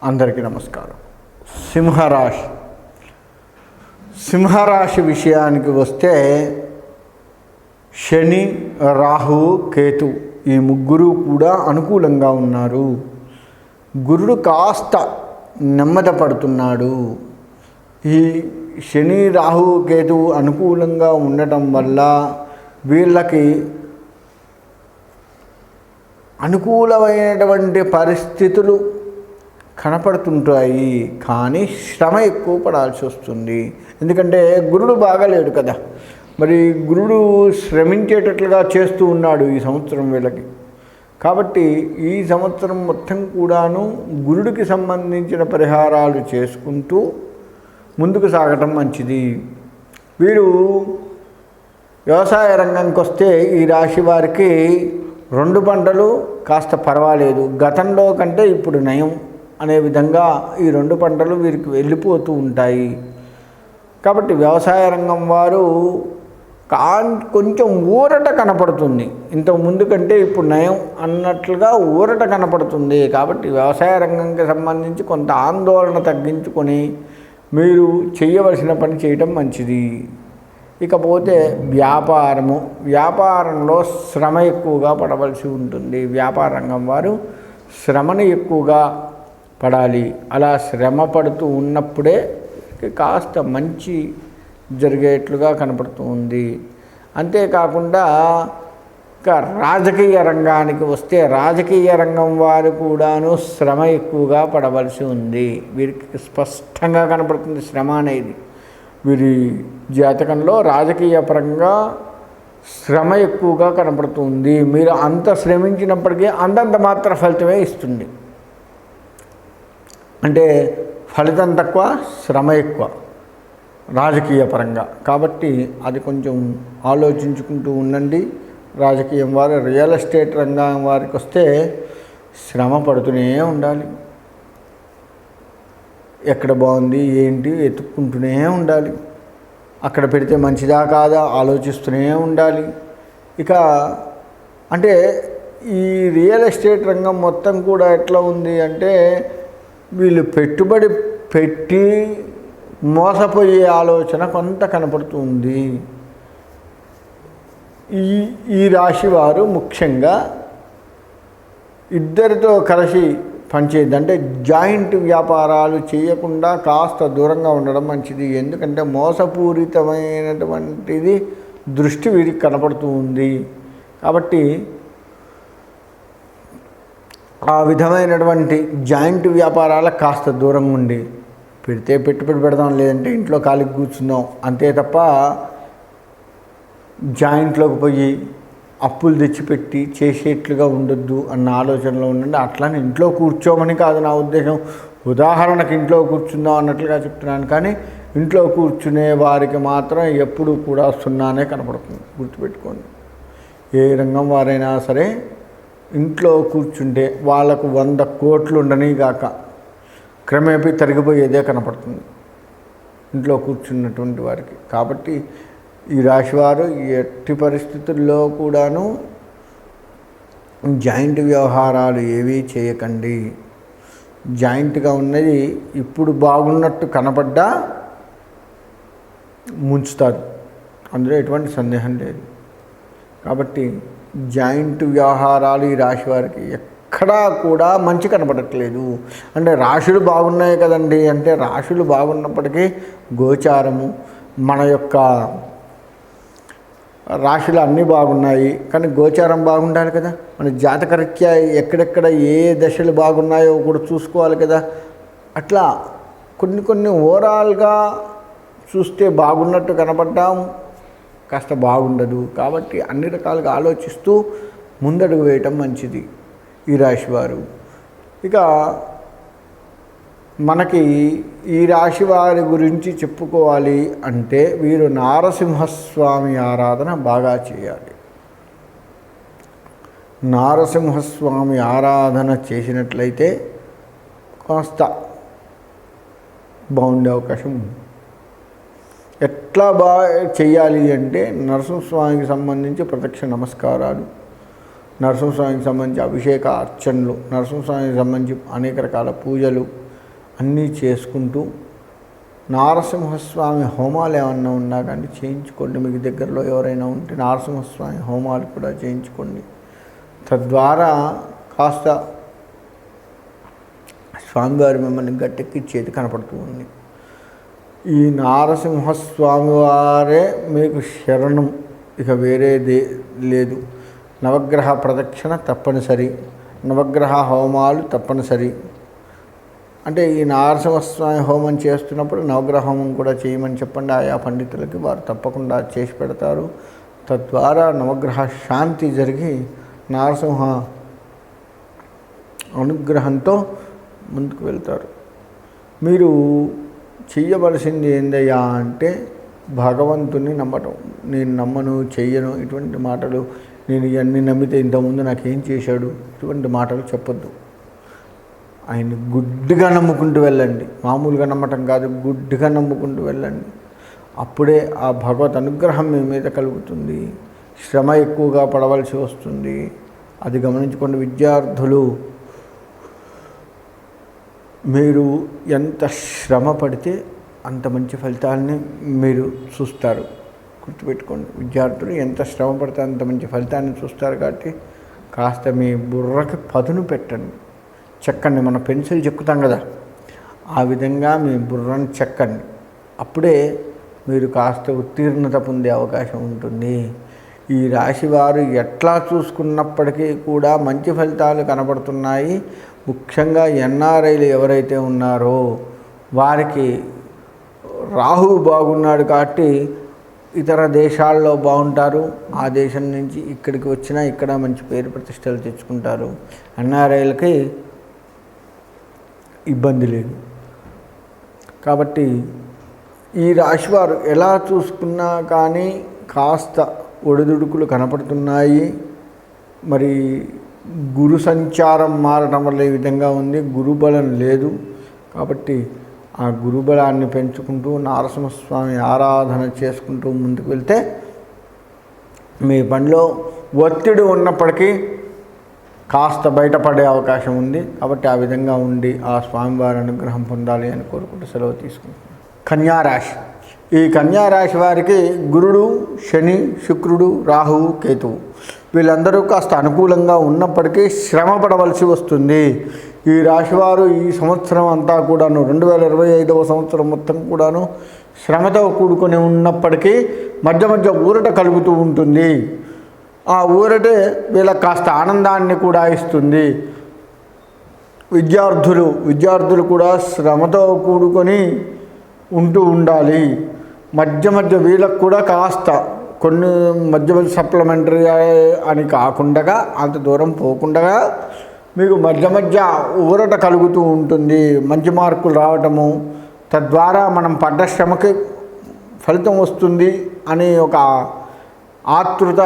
అందరికీ నమస్కారం. సింహరాశి విషయానికి వస్తే శని, రాహు, కేతు ఈ ముగ్గురు కూడా అనుకూలంగా ఉన్నారు. గురుడు కాస్త నెమ్మది పడుతున్నాడు. ఈ శని, రాహు, కేతు అనుకూలంగా ఉండటం వల్ల వీళ్ళకి అనుకూలమైనటువంటి పరిస్థితులు కనపడుతుంటాయి, కానీ శ్రమ ఎక్కువ పడాల్సి వస్తుంది. ఎందుకంటే గురుడు బాగాలేడు కదా, మరి గురుడు శ్రమించేటట్లుగా చేస్తూ ఉన్నాడు ఈ సంవత్సరం వీళ్ళకి. కాబట్టి ఈ సంవత్సరం మొత్తం కూడాను గురుడికి సంబంధించిన పరిహారాలు చేసుకుంటూ ముందుకు సాగటం మంచిది. వీరు వ్యవసాయ రంగానికి వస్తే ఈ రాశి వారికి 2 పంటలు కాస్త పర్వాలేదు, గతంలో కంటే ఇప్పుడు నయం అనే విధంగా ఈ 2 పంటలు వీరికి వెళ్ళిపోతూ ఉంటాయి. కాబట్టి వ్యవసాయ రంగం వారు కొంచెం ఊరట కనపడుతుంది. ఇంతకు ముందు కంటే ఇప్పుడు నయం అన్నట్లుగా ఊరట కనపడుతుంది. కాబట్టి వ్యవసాయ రంగంకి సంబంధించి కొంత ఆందోళన తగ్గించుకొని మీరు చేయవలసిన పని చేయటం మంచిది. ఇకపోతే వ్యాపారంలో శ్రమ ఎక్కువగా పడవలసి ఉంటుంది. వ్యాపార రంగం వారు శ్రమను ఎక్కువగా పడాలి. అలా శ్రమ పడుతూ ఉన్నప్పుడే కాస్త మంచి జరిగేట్లుగా కనపడుతూ ఉంది. అంతేకాకుండా ఇంకా రాజకీయ రంగానికి వస్తే రాజకీయ రంగం వారు కూడాను శ్రమ ఎక్కువగా పడవలసి ఉంది. వీరికి స్పష్టంగా కనపడుతుంది శ్రమ అనేది. వీరి జాతకంలో రాజకీయ పరంగా శ్రమ ఎక్కువగా కనపడుతుంది. మీరు అంత శ్రమించినప్పటికీ అంతంత మాత్ర ఫలితమే ఇస్తుంది. అంటే ఫలితం తక్కువ, శ్రమ ఎక్కువ రాజకీయ పరంగా. కాబట్టి అది కొంచెం ఆలోచించుకుంటూ ఉండండి. రాజకీయం వారు, రియల్ ఎస్టేట్ రంగం వారికి వస్తే శ్రమ పడుతూనే ఉండాలి. ఎక్కడ బాగుంది ఏంటి వెతుక్కుంటూనే ఉండాలి. అక్కడ పెడితే మంచిదా కాదా ఆలోచిస్తూనే ఉండాలి. ఇక అంటే ఈ రియల్ ఎస్టేట్ రంగం మొత్తం కూడా ఎట్లా ఉంది అంటే వీళ్ళు పెట్టుబడి పెట్టి మోసపోయే ఆలోచన కొంత కనపడుతుంది. ఈ రాశి వారు ముఖ్యంగా ఇద్దరితో కలిసి పనిచేయద్దు, అంటే జాయింట్ వ్యాపారాలు చేయకుండా కాస్త దూరంగా ఉండడం మంచిది. ఎందుకంటే మోసపూరితమైనటువంటిది దృష్టి వీరికి కనపడుతూ ఉంది. కాబట్టి ఆ విధమైనటువంటి జాయింట్ వ్యాపారాలకు కాస్త దూరంగా ఉండి పెడితే పెట్టుబడి పెడదాం, లేదంటే ఇంట్లో ఖాళీకి కూర్చుందాం అంతే తప్ప జాయింట్లోకి పోయి అప్పులు తెచ్చిపెట్టి చేసేట్లుగా ఉండొద్దు అన్న ఆలోచనలో ఉండండి. అట్లానే ఇంట్లో కూర్చోమని కాదు నా ఉద్దేశం, ఉదాహరణకు ఇంట్లో కూర్చుందాం అన్నట్లుగా చెప్తున్నాను. కానీ ఇంట్లో కూర్చునే వారికి మాత్రం ఎప్పుడు కూడా సున్నానే కనపడుతుంది, గుర్తుపెట్టుకోండి. ఏ రంగం వారైనా సరే ఇంట్లో కూర్చుంటే వాళ్ళకు 100 కోట్లు ఉండని గాక క్రమేపీ తరిగిపోయేదే కనపడుతుంది ఇంట్లో కూర్చున్నటువంటి వారికి. కాబట్టి ఈ రాశివారు ఎట్టి పరిస్థితుల్లో కూడాను జాయింట్ వ్యవహారాలు ఏవీ చేయకండి. జాయింట్గా ఉన్నది ఇప్పుడు బాగున్నట్టు కనపడ్డా ముంచుతారు, అందులో ఎటువంటి సందేహం లేదు. కాబట్టి జాయింట్ వ్యవహారాలు ఈ రాశి వారికి ఎక్కడా కూడా మంచి కనపడట్లేదు. అంటే రాశులు బాగున్నాయి కదండి అంటే రాశులు బాగున్నప్పటికీ గోచారము మన యొక్క రాశులు అన్నీ బాగున్నాయి, కానీ గోచారం బాగుండాలి కదా. మన జాతకరీత్యా ఎక్కడెక్కడ ఏ దశలు బాగున్నాయో కూడా చూసుకోవాలి కదా. అట్లా కొన్ని ఓవరాల్గా చూస్తే బాగున్నట్టు కనపడ్డాం, కాస్త బాగుండదు. కాబట్టి అన్ని రకాలుగా ఆలోచిస్తూ ముందడుగు వేయటం మంచిది ఈ రాశివారు. ఇక మనకి ఈ రాశి వారి గురించి చెప్పుకోవాలి అంటే వీరు నారసింహస్వామి ఆరాధన బాగా చేయాలి. నారసింహస్వామి ఆరాధన చేసినట్లయితే కాస్త బాగుండే అవకాశం ఉంది. ఎట్లా చేయాలి అంటే నరసింహస్వామికి సంబంధించి ప్రత్యక్ష నమస్కారాలు, నరసింహస్వామికి సంబంధించి అభిషేక అర్చనలు, నరసింహస్వామికి సంబంధించి అనేక రకాల పూజలు, అన్నీ చేసుకుంటూ నారసింహస్వామి హోమాలు ఏమన్నా ఉన్నా కానీ చేయించుకోండి. మీకు దగ్గరలో ఎవరైనా ఉంటే నారసింహస్వామి హోమాలు కూడా చేయించుకోండి. తద్వారా కాస్త స్వామివారి మిమ్మల్ని గట్టెక్కిచ్చేది కనపడుతూ ఉంది. ఈ నారసింహస్వామి వారే మీకు శరణం, ఇక వేరేదే లేదు. నవగ్రహ ప్రదక్షిణ తప్పనిసరి, నవగ్రహ హోమాలు తప్పనిసరి. అంటే ఈ నరసింహస్వామి హోమం చేస్తున్నప్పుడు నవగ్రహ హోమం కూడా చేయమని చెప్పండి ఆయా పండితులకి, వారు తప్పకుండా చేసి పెడతారు. తద్వారా నవగ్రహ శాంతి జరిగి నరసింహ అనుగ్రహంతో ముందుకు వెళ్తారు. మీరు చెయ్యవలసింది ఏందయ్యా అంటే భగవంతుని నమ్మటం. నేను నమ్మను, చెయ్యను, ఇటువంటి మాటలు, నేను ఇవన్నీ నమ్మితే ఇంతకుముందు నాకేం చేశాడు, ఇటువంటి మాటలు చెప్పొద్దు. ఆయన్ని గుడ్డిగా నమ్ముకుంటూ వెళ్ళండి. మామూలుగా నమ్మటం కాదు, గుడ్డిగా నమ్ముకుంటూ వెళ్ళండి. అప్పుడే ఆ భగవత్ అనుగ్రహం మీ మీద కలుగుతుంది. శ్రమ ఎక్కువగా పడవలసి వస్తుంది. అది గమనించుకోండి విద్యార్థులు. మీరు ఎంత శ్రమ పడితే అంత మంచి ఫలితాన్ని మీరు చూస్తారు. గుర్తుపెట్టుకోండి, విద్యార్థులు ఎంత శ్రమ పడితే అంత మంచి ఫలితాన్ని చూస్తారు. కాబట్టి కాస్త మీ బుర్రకి పదును పెట్టండి, చెక్కండి. మన పెన్సిల్ చెక్కుతాం కదా, ఆ విధంగా మీ బుర్రను చెక్కండి. అప్పుడే మీరు కాస్త ఉత్తీర్ణత పొందే అవకాశం ఉంటుంది. ఈ రాశివారు ఎట్లా చూసుకున్నప్పటికీ కూడా మంచి ఫలితాలు కనబడుతున్నాయి. ముఖ్యంగా ఎన్ఆర్ఐలు ఎవరైతే ఉన్నారో వారికి రాహువు బాగున్నాడు కాబట్టి ఇతర దేశాల్లో బాగుంటారు. ఆ దేశం నుంచి ఇక్కడికి వచ్చినా ఇక్కడ మంచి పేరు ప్రతిష్టలు తెచ్చుకుంటారు. ఎన్ఆర్ఐలకి ఇబ్బంది లేదు. కాబట్టి ఈ రాశివారు ఎలా చూసుకున్నా కానీ కాస్త ఒడిదుడుకులు కనపడుతున్నాయి. మరి గురు సంచారం మారడం వల్ల ఈ విధంగా ఉంది. గురుబలం లేదు. కాబట్టి ఆ గురుబలాన్ని పెంచుకుంటూ నరసింహస్వామి ఆరాధన చేసుకుంటూ ముందుకు వెళ్తే మీ పనిలో ఒత్తిడి ఉన్నప్పటికీ కాస్త బయటపడే అవకాశం ఉంది. కాబట్టి ఆ విధంగా ఉండి ఆ స్వామివారి అనుగ్రహం పొందాలి అని కోరుకుంటూ సెలవు తీసుకుంటున్నాను. కన్యారాశి. ఈ కన్యారాశి వారికి గురుడు, శని, శుక్రుడు, రాహువు, కేతువు వీళ్ళందరూ కాస్త అనుకూలంగా ఉన్నప్పటికీ శ్రమ పడవలసి వస్తుంది. ఈ రాశివారు ఈ సంవత్సరం అంతా కూడాను 2025వ సంవత్సరం మొత్తం కూడాను శ్రమతో కూడుకొని ఉన్నప్పటికీ మధ్య మధ్య ఊరట కలుగుతూ ఉంటుంది. ఆ ఊరటే వీళ్ళకి కాస్త ఆనందాన్ని కూడా ఇస్తుంది. విద్యార్థులు కూడా శ్రమతో కూడుకొని ఉంటూ ఉండాలి. మధ్య మధ్య వీళ్ళకు కూడా కాస్త కొన్ని మధ్య మధ్య సప్లిమెంటరీ అని కాకుండా అంత దూరం పోకుండా మీకు మధ్య మధ్య ఊరట కలుగుతూ ఉంటుంది. మంచి మార్కులు రావటము, తద్వారా మనం పడ్డ శ్రమకి ఫలితం వస్తుంది అని ఒక ఆతృత,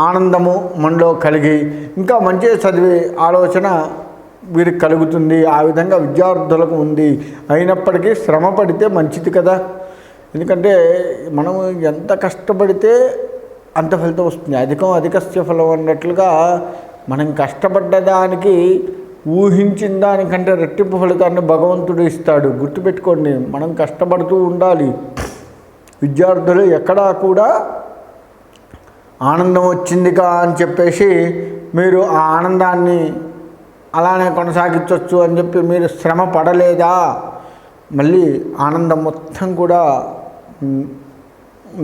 ఆనందము మనలో కలిగి ఇంకా మంచిగా చదివే ఆలోచన వీరికి కలుగుతుంది. ఆ విధంగా విద్యార్థులకు ఉంది. అయినప్పటికీ శ్రమ పడితే మంచిది కదా. ఎందుకంటే మనము ఎంత కష్టపడితే అంత ఫలితం వస్తుంది. అధికస్య ఫలం అన్నట్లుగా మనం కష్టపడ్డదానికి ఊహించిన దానికంటే రెట్టింపు ఫలితాన్ని భగవంతుడు ఇస్తాడు. గుర్తుపెట్టుకోండి, మనం కష్టపడుతూ ఉండాలి. విద్యార్థులు ఎక్కడా కూడా ఆనందం వచ్చిందిగా అని చెప్పేసి మీరు ఆ ఆనందాన్ని అలానే కొనసాగించవచ్చు అని చెప్పి మీరు శ్రమ పడలేదా, మళ్ళీ ఆనందం మొత్తం కూడా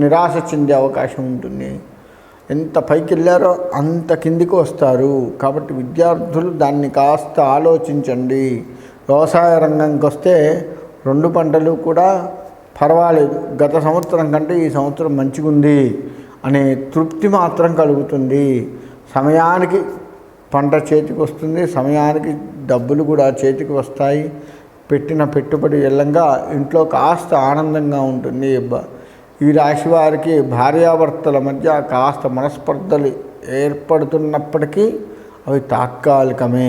నిరాశ చెందే అవకాశం ఉంటుంది. ఎంత పైకి వెళ్ళారో అంత కిందికి వస్తారు. కాబట్టి విద్యార్థులు దాన్ని కాస్త ఆలోచించండి. వ్యవసాయ రంగంకి వస్తే 2 పంటలు కూడా పర్వాలేదు, గత సంవత్సరం కంటే ఈ సంవత్సరం మంచిగా ఉంది అనే తృప్తి మాత్రం కలుగుతుంది. సమయానికి పంట చేతికి వస్తుంది, సమయానికి డబ్బులు కూడా చేతికి వస్తాయి. పెట్టిన పెట్టుబడి ఎల్లంగా ఇంట్లో కాస్త ఆనందంగా ఉంటుంది. ఈ రాశి వారికి భార్యాభర్తల మధ్య కాస్త మనస్పర్ధలు ఏర్పడుతున్నప్పటికీ అవి తాత్కాలికమే.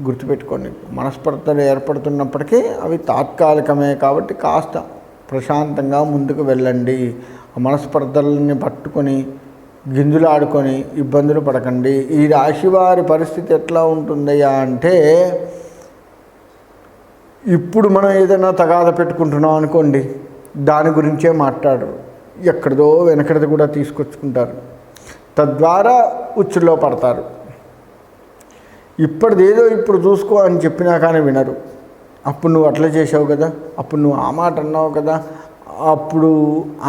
గుర్తుపెట్టుకోండి, మనస్పర్ధలు ఏర్పడుతున్నప్పటికీ అవి తాత్కాలికమే. కాబట్టి కాస్త ప్రశాంతంగా ముందుకు వెళ్ళండి. ఆ మనస్పర్ధలని పట్టుకొని గింజులాడుకొని ఇబ్బందులు పడకండి. ఈ రాశివారి పరిస్థితి ఎట్లా ఉంటుందయ్యా అంటే ఇప్పుడు మనం ఏదైనా తగాద పెట్టుకుంటున్నాం అనుకోండి, దాని గురించే మాట్లాడరు, ఎక్కడిదో వెనకడిది కూడా తీసుకొచ్చుకుంటారు, తద్వారా ఉచ్చులో పడతారు. ఇప్పటిదేదో ఇప్పుడు చూసుకో అని చెప్పినా కానీ వినరు. అప్పుడు నువ్వు అట్లా చేసావు కదా, అప్పుడు నువ్వు ఆ మాట అన్నావు కదా, అప్పుడు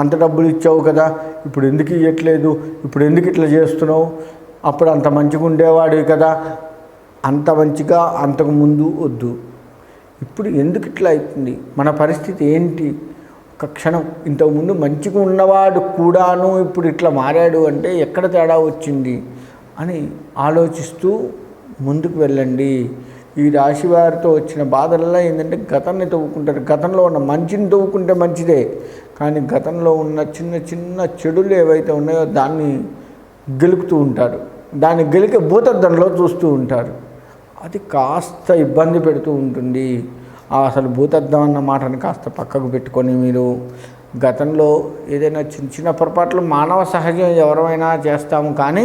అంత డబ్బులు ఇచ్చావు కదా, ఇప్పుడు ఎందుకు ఇవ్వట్లేదు, ఇప్పుడు ఎందుకు ఇట్లా చేస్తున్నావు, అప్పుడు అంత మంచిగా ఉండేవాడివి కదా, అంత మంచిగా అంతకుముందు వద్దు, ఇప్పుడు ఎందుకు ఇట్లా అవుతుంది, మన పరిస్థితి ఏంటి, ఒక క్షణం ఇంతకుముందు మంచిగా ఉన్నవాడు కూడాను ఇప్పుడు ఇట్లా మారాడు అంటే ఎక్కడ తేడా వచ్చింది అని ఆలోచిస్తూ ముందుకు వెళ్ళండి. ఈ రాశి వారితో వచ్చిన బాధలలో ఏంటంటే గతాన్ని తవ్వుకుంటారు. గతంలో ఉన్న మంచిని తవ్వుకుంటే మంచిదే, కానీ గతంలో ఉన్న చిన్న చిన్న చెడులు ఏవైతే ఉన్నాయో దాన్ని గెలుకుతూ ఉంటారు, దాన్ని గెలికే భూతద్దంలో చూస్తూ ఉంటారు. అది కాస్త ఇబ్బంది పెడుతూ ఉంటుంది. అసలు భూతద్దం అన్న మాటను కాస్త పక్కకు పెట్టుకొని మీరు గతంలో ఏదైనా చిన్న చిన్న పొరపాట్లు మానవ సహజం ఎవరైనా చేస్తాము, కానీ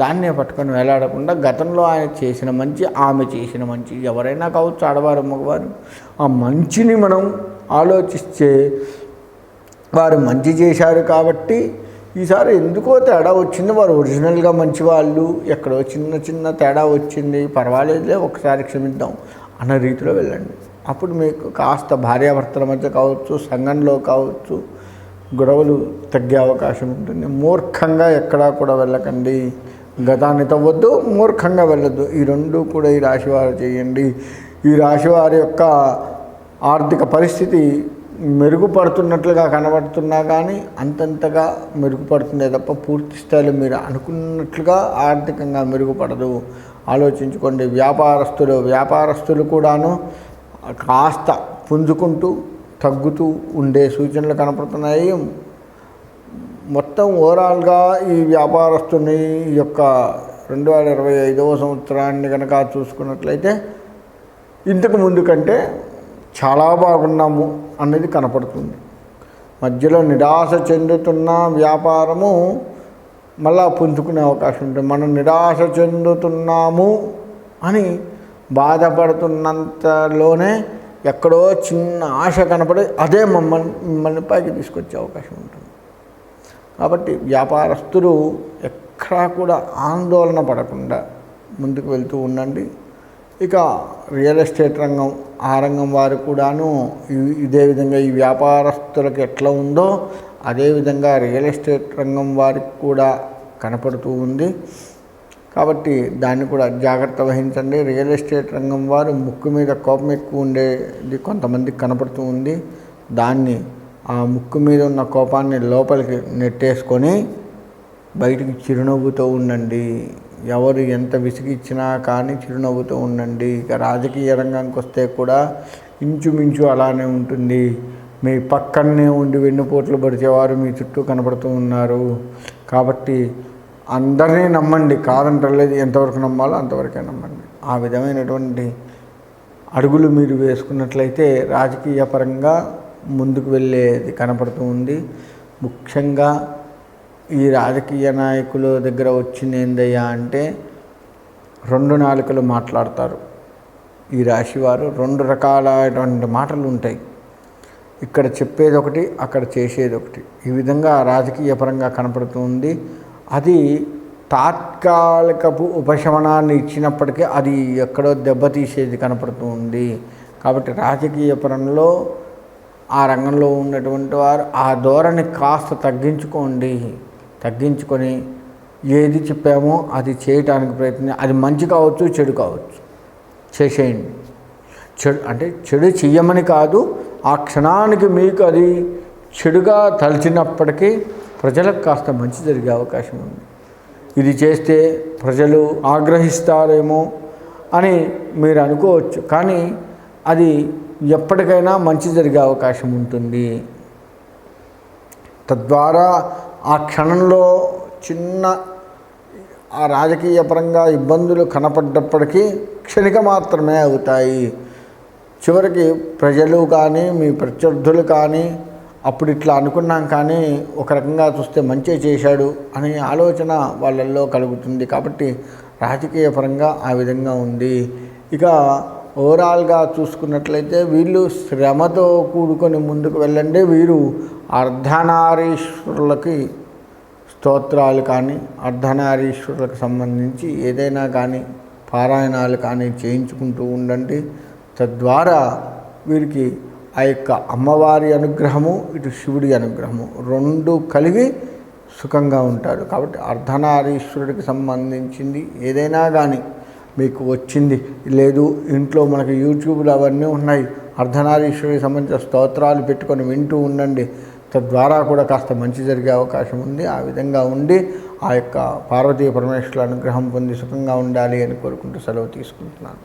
దాన్నే పట్టుకొని వేలాడకుండా గతంలో ఆయన చేసిన మంచి, ఆమె చేసిన మంచి, ఎవరైనా కావచ్చు, ఆడవారు మగవారు, ఆ మంచిని మనం ఆలోచిస్తే వారు మంచి చేశారు కాబట్టి ఈసారి ఎందుకో తేడా వచ్చింది, వారు ఒరిజినల్గా మంచి వాళ్ళు, ఎక్కడో చిన్న చిన్న తేడా వచ్చింది, పర్వాలేదులే ఒకసారి క్షమిద్దాం అన్న రీతిలో వెళ్ళండి. అప్పుడు మీకు కాస్త భార్యాభర్తల మధ్య కావచ్చు, సంఘంలో కావచ్చు, గొడవలు తగ్గే అవకాశం ఉంటుంది. మూర్ఖంగా ఎక్కడా కూడా వెళ్ళకండి, గతాన్ని తవ్వద్దు, మూర్ఖంగా వెళ్ళొద్దు. ఈ రెండు కూడా ఈ రాశివారు చేయండి. ఈ రాశివారి యొక్క ఆర్థిక పరిస్థితి మెరుగుపడుతున్నట్లుగా కనబడుతున్నా కానీ అంతంతగా మెరుగుపడుతుందే తప్ప పూర్తి స్థాయిలో మీరు అనుకున్నట్లుగా ఆర్థికంగా మెరుగుపడదు. ఆలోచించుకోండి. వ్యాపారస్తులు కూడాను కాస్త పుంజుకుంటూ తగ్గుతూ ఉండే సూచనలు కనపడుతున్నాయి. మొత్తం ఓవరాల్గా ఈ వ్యాపారస్తుని యొక్క 2025వ సంవత్సరాన్ని కనుక చూసుకున్నట్లయితే ఇంతకు ముందు కంటే చాలా బాగున్నాము అనేది కనపడుతుంది. మధ్యలో నిరాశ చెందుతున్న వ్యాపారము మళ్ళా పుంజుకునే అవకాశం ఉంటుంది. మనం నిరాశ చెందుతున్నాము అని బాధపడుతున్నంతలోనే ఎక్కడో చిన్న ఆశ కనపడి అదే మిమ్మల్ని పైకి తీసుకొచ్చే అవకాశం ఉంటుంది. కాబట్టి వ్యాపారస్తులు ఎక్కడా కూడా ఆందోళన పడకుండా ముందుకు వెళ్తూ ఉండండి. ఇక రియల్ ఎస్టేట్ రంగం, ఆ రంగం వారు కూడాను ఇదే విధంగా ఈ వ్యాపారస్తులకు ఎట్లా ఉందో అదేవిధంగా రియల్ ఎస్టేట్ రంగం వారికి కూడా కనపడుతూ ఉంది. కాబట్టి దాన్ని కూడా జాగ్రత్త వహించండి. రియల్ ఎస్టేట్ రంగం వారు ముక్కు మీద కోపం ఎక్కువ ఉండేది కొంతమందికి కనపడుతూ ఉంది. దాన్ని ఆ ముక్కు మీద ఉన్న కోపాన్ని లోపలికి నెట్టేసుకొని బయటికి చిరునవ్వుతో ఉండండి. ఎవరు ఎంత విసిగిచ్చినా కానీ చిరునవ్వుతో ఉండండి. ఇక రాజకీయ రంగానికి వస్తే కూడా ఇంచుమించు అలానే ఉంటుంది. మీ పక్కనే ఉండి వెన్నుపోట్లు పడిచేవారు మీ చుట్టూ కనపడుతూ ఉన్నారు. కాబట్టి అందరినీ నమ్మండి, కాదంటలేదు. ఎంతవరకు నమ్మాలో అంతవరకే నమ్మండి. ఆ విధమైనటువంటి అడుగులు మీరు వేసుకున్నట్లయితే రాజకీయ పరంగా ముందుకు వెళ్ళేది కనపడుతూ ఉంది. ముఖ్యంగా ఈ రాజకీయ నాయకుల దగ్గర వచ్చింది ఏందయ్యా అంటే 2 నాలుకలు మాట్లాడతారు. ఈ రాశివారు 2 రకాలైనటువంటి మాటలు ఉంటాయి. ఇక్కడ చెప్పేది ఒకటి, అక్కడ చేసేది ఒకటి. ఈ విధంగా రాజకీయ పరంగా కనపడుతూ ఉంది. అది తాత్కాలికపు ఉపశమనాన్ని ఇచ్చినప్పటికీ అది ఎక్కడో దెబ్బతీసేది కనపడుతూ ఉంది. కాబట్టి రాజకీయ పరంలో ఆ రంగంలో ఉన్నటువంటి వారు ఆ ధోరణి కాస్త తగ్గించుకొని ఏది చెప్పామో అది చేయటానికి ప్రయత్నం, అది మంచి కావచ్చు, చెడు కావచ్చు, చేసేయండి. చెడు చెయ్యమని కాదు, ఆ క్షణానికి మీకు అది చెడుగా తలచినప్పటికీ ప్రజలకు కాస్త మంచి జరిగే అవకాశం ఉంది. ఇది చేస్తే ప్రజలు ఆగ్రహిస్తారేమో అని మీరు అనుకోవచ్చు, కానీ అది ఎప్పటికైనా మంచి జరిగే అవకాశం ఉంటుంది. తద్వారా ఆ క్షణంలో చిన్న ఆ రాజకీయ పరంగా ఇబ్బందులు కనపడ్డప్పటికీ క్షణిక మాత్రమే అవుతాయి. చివరికి ప్రజలు కానీ మీ ప్రత్యర్థులు కానీ అప్పుడు ఇట్లా అనుకున్నాం కానీ ఒక రకంగా చూస్తే మంచి చేశాడు అనే ఆలోచన వాళ్ళల్లో కలుగుతుంది. కాబట్టి రాజకీయ పరంగా ఆ విధంగా ఉంది. ఇక ఓవరాల్గా చూసుకున్నట్లయితే వీళ్ళు శ్రమతో కూడుకొని ముందుకు వెళ్ళండి. వీరు అర్ధనారీశ్వరులకి స్తోత్రాలు కానీ అర్ధనారీశ్వరులకు సంబంధించి ఏదైనా కానీ పారాయణాలు కానీ చేయించుకుంటూ ఉండండి. తద్వారా వీరికి ఆ యొక్క అమ్మవారి అనుగ్రహము, ఇటు శివుడి అనుగ్రహము రెండు కలిగి సుఖంగా ఉంటారు. కాబట్టి అర్ధనారీశ్వరుడికి సంబంధించింది ఏదైనా కానీ మీకు వచ్చింది లేదు, ఇంట్లో మనకి యూట్యూబ్లో అవన్నీ ఉన్నాయి, అర్ధనారీశ్వరుడికి సంబంధించిన స్తోత్రాలు పెట్టుకొని వింటూ ఉండండి. తద్వారా కూడా కాస్త మంచి జరిగే అవకాశం ఉంది. ఆ విధంగా ఉండి ఆ యొక్క పార్వతీ పరమేశ్వరుల అనుగ్రహం పొంది సుఖంగా ఉండాలి అని కోరుకుంటూ సెలవు తీసుకుంటున్నాను.